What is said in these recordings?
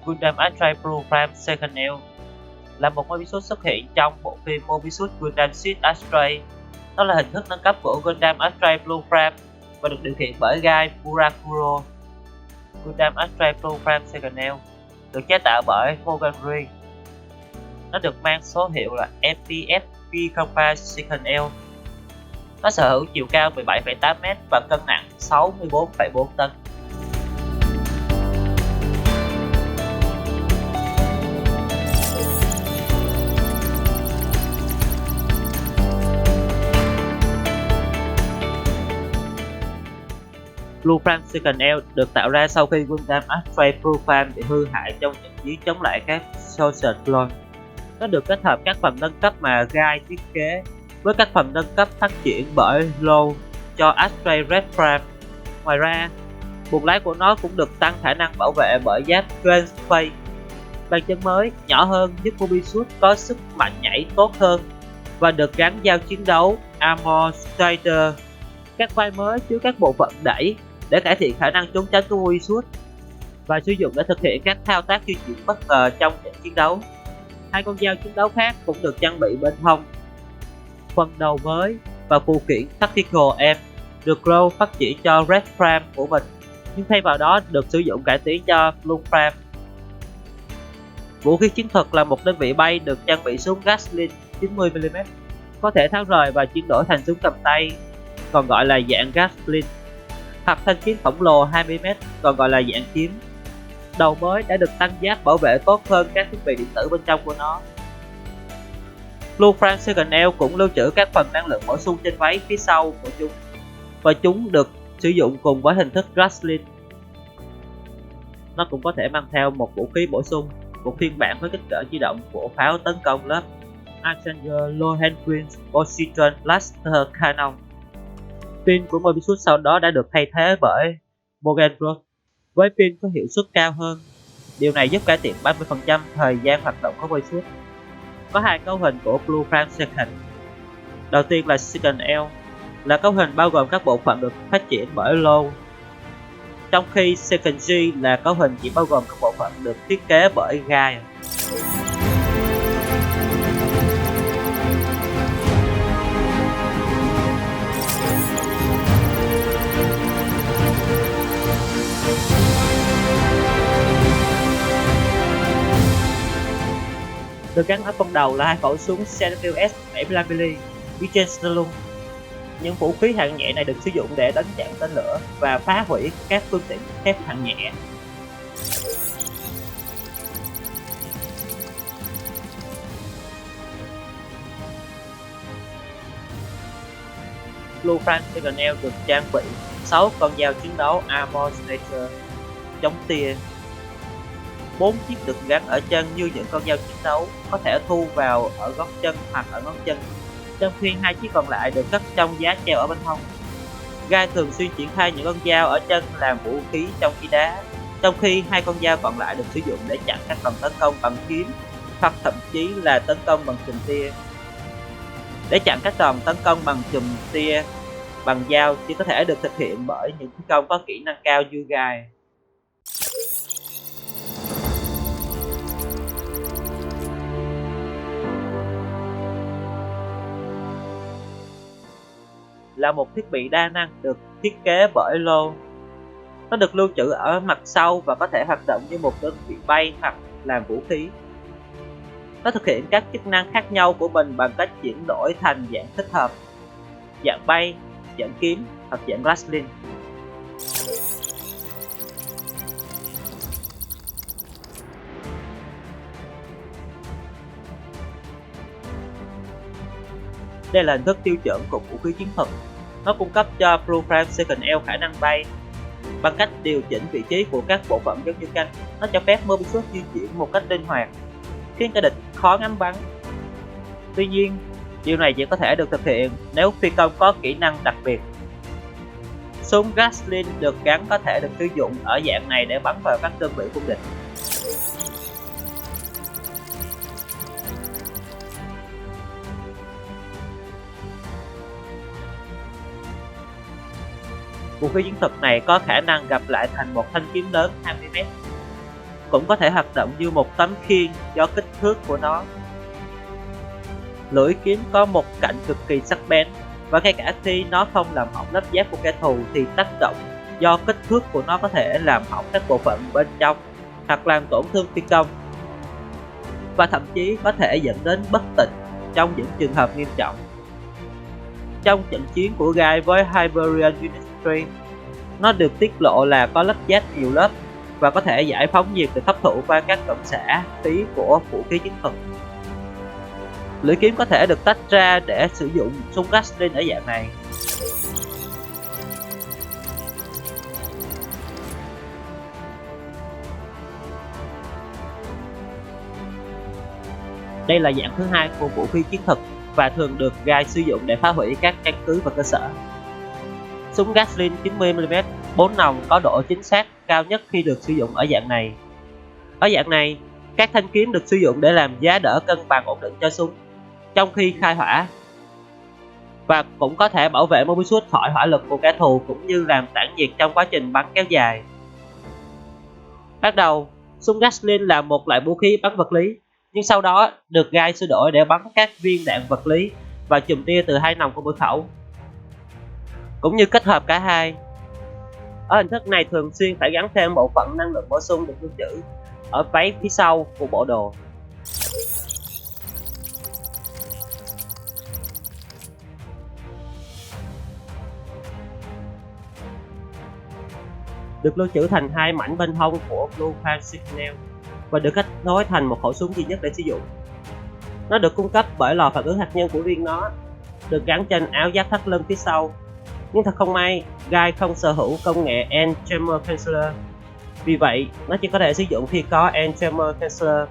Gundam Astray Blue Prime Second Nail là một Mobius xuất hiện trong bộ phim Mobius Gundam Seed Astray. Nó là hình thức nâng cấp của Gundam Astray Blue Prime và được điều khiển bởi Gai Furakuro. Gundam Astray Blue Prime Second Nail được chế tạo bởi Morgan Ring. Nó được mang số hiệu là MPF V-Compa Second Nail. Nó sở hữu chiều cao 17,8m và cân nặng 64,4 tấn. Blue Prime Second Nail được tạo ra sau khi Gundam Astray Blue Prime bị hư hại trong trận chiến chống lại các Social Clone. Nó được kết hợp các phần nâng cấp mà Gai thiết kế với các phần nâng cấp phát triển bởi Low cho Astray Red Prime. Ngoài ra, buồng lái của nó cũng được tăng khả năng bảo vệ bởi giáp Transphase. Bàn chân mới nhỏ hơn giúp Mobius có sức mạnh nhảy tốt hơn và được gắn dao chiến đấu Armor Strider. Các vai mới chứa các bộ phận đẩy để cải thiện khả năng trốn tránh của Mobius và sử dụng để thực hiện các thao tác di chuyển bất ngờ trong trận chiến đấu. Hai con dao chiến đấu khác cũng được trang bị bên hông. Phần đầu mới và phụ kiện Tactical M được Glow phát triển cho Red Prime của mình, nhưng thay vào đó được sử dụng cải tiến cho Blue Prime. Vũ khí chiến thuật là một đơn vị bay được trang bị súng Gatling 90mm, có thể tháo rời và chuyển đổi thành súng cầm tay, còn gọi là dạng Gatling, hoặc thanh kiếm khổng lồ 20m, còn gọi là dạng kiếm. Đầu mới đã được tăng giáp bảo vệ tốt hơn các thiết bị điện tử bên trong của nó. Blue Prime Second Nail cũng lưu trữ các phần năng lượng bổ sung trên váy phía sau của chúng, và chúng được sử dụng cùng với hình thức Gatling. Nó cũng có thể mang theo một vũ khí bổ sung, một phiên bản với kích cỡ di động của pháo tấn công lớp Archanger Lohengrin Positron Blaster Cannon. Pin của Mobius sau đó đã được thay thế bởi Morgan Road với pin có hiệu suất cao hơn. Điều này giúp cải thiện 30% thời gian hoạt động của Mobius. Có hai cấu hình của Blue Prime Second. Đầu tiên là Second Nail, là cấu hình bao gồm các bộ phận được phát triển bởi Low, trong khi Second G là cấu hình chỉ bao gồm các bộ phận được thiết kế bởi Gai. Được gắn ở phần đầu là hai khẩu súng Ceneville S 75mm Vicenstellum. Những vũ khí hạng nhẹ này được sử dụng để đánh chặn tên lửa và phá hủy các phương tiện thép hạng nhẹ. Blue Prime Second Nail được trang bị 6 con dao chiến đấu Armor Strider chống tia. 4 chiếc được gắn ở chân như những con dao chiến đấu, có thể thu vào ở gót chân hoặc ở ngón chân, trong khi 2 chiếc còn lại được cất trong giá treo ở bên hông. Gai thường xuyên triển khai những con dao ở chân làm vũ khí trong khi đá, trong khi 2 con dao còn lại được sử dụng để chặn các đòn tấn công bằng kiếm hoặc thậm chí là tấn công bằng chùm tia. Để chặn các đòn tấn công bằng chùm tia bằng dao chỉ có thể được thực hiện bởi những phi công có kỹ năng cao như Gai. Là một thiết bị đa năng được thiết kế bởi Low. Nó được lưu trữ ở mặt sau và có thể hoạt động như một đơn vị bay hoặc làm vũ khí. Nó thực hiện các chức năng khác nhau của mình bằng cách chuyển đổi thành dạng thích hợp, dạng bay, dạng kiếm hoặc dạng Gatling. Đây là hình thức tiêu chuẩn của vũ khí chiến thuật. Nó cung cấp cho Blue Prime Second Nail khả năng bay. Bằng cách điều chỉnh vị trí của các bộ phận giống như cánh, nó cho phép Mobius di chuyển một cách linh hoạt, khiến kẻ địch khó ngắm bắn. Tuy nhiên, điều này chỉ có thể được thực hiện nếu phi công có kỹ năng đặc biệt. Súng Gatling được gắn có thể được sử dụng ở dạng này để bắn vào các đơn vị quân địch. Vũ khí chiến thuật này có khả năng gặp lại thành một thanh kiếm lớn 20m. cũng có thể hoạt động như một tấm khiên do kích thước của nó. Lưỡi kiếm có một cạnh cực kỳ sắc bén, và ngay cả khi nó không làm hỏng lớp giáp của kẻ thù thì tác động do kích thước của nó có thể làm hỏng các bộ phận bên trong hoặc làm tổn thương phi công, và thậm chí có thể dẫn đến bất tỉnh trong những trường hợp nghiêm trọng. Trong trận chiến của Guy với Hyperion Unit 3, nó được tiết lộ là có lớp giáp nhiều lớp và có thể giải phóng nhiệt được hấp thụ qua các cụm xả khí của vũ khí chiến thuật. Lưỡi kiếm có thể được tách ra để sử dụng súng Gatling ở dạng này. Đây là dạng thứ hai của vũ khí chiến thuật và thường được Guy sử dụng để phá hủy các căn cứ và cơ sở. Súng Gatling 90mm 4 nòng có độ chính xác cao nhất khi được sử dụng ở dạng này. Ở dạng này, các thanh kiếm được sử dụng để làm giá đỡ cân bằng ổn định cho súng trong khi khai hỏa, và cũng có thể bảo vệ Mobius khỏi hỏa lực của kẻ thù cũng như làm tản nhiệt trong quá trình bắn kéo dài. Bắt đầu, súng Gatling là một loại vũ khí bắn vật lý, nhưng sau đó được Guy sửa đổi để bắn các viên đạn vật lý và chùm tia từ hai nòng của mũi khẩu, cũng như kết hợp cả hai. Ở hình thức này thường xuyên phải gắn thêm bộ phận năng lượng bổ sung được lưu trữ ở váy phía sau của bộ đồ. Được lưu trữ thành hai mảnh bên hông của Blue Fan Signal và được kết nối thành một khẩu súng duy nhất để sử dụng. Nó được cung cấp bởi lò phản ứng hạt nhân của riêng nó, được gắn trên áo giáp thắt lưng phía sau. Nhưng thật không may, Guy không sở hữu công nghệ End-Chamber Canceller. Vì vậy, nó chỉ có thể sử dụng khi có End-Chamber Canceller.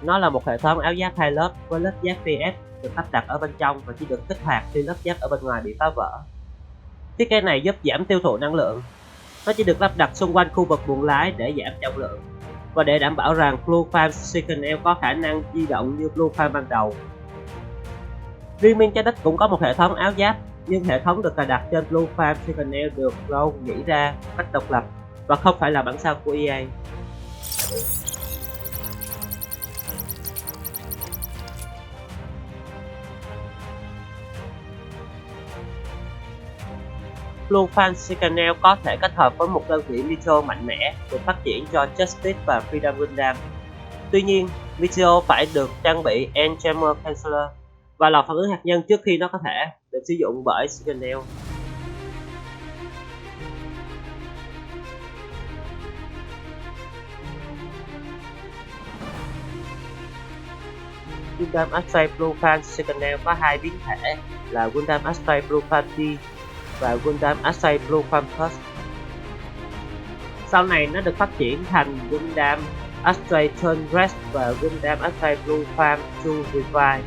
Nó là một hệ thống áo giáp hai lớp với lớp giáp PS được lắp đặt ở bên trong và chỉ được kích hoạt khi lớp giáp ở bên ngoài bị phá vỡ. Thiết kế này giúp giảm tiêu thụ năng lượng. Nó chỉ được lắp đặt xung quanh khu vực buồng lái để giảm trọng lượng và để đảm bảo rằng Blue Farm Signal có khả năng di động như Blue Farm ban đầu. Liên minh trái đất cũng có một hệ thống áo giáp, nhưng hệ thống được cài đặt trên Blue Farm Signal được Rogue nghĩ ra cách độc lập và không phải là bản sao của EA. Blue Fan Signal có thể kết hợp với một đơn vị Metro mạnh mẽ được phát triển cho Justice và Freedom Gundam. Tuy nhiên, Metro phải được trang bị End-Chamber Canceller và lò phản ứng hạt nhân trước khi nó có thể được sử dụng bởi Signal. Gundam Astray Blue Fan Signal có hai biến thể là Gundam Astray Blue Fan D và Gundam Astray Blue Fan Plus. Sau này nó được phát triển thành Gundam Astray Turn Red và Gundam Astray Blue Fan 2 Revive.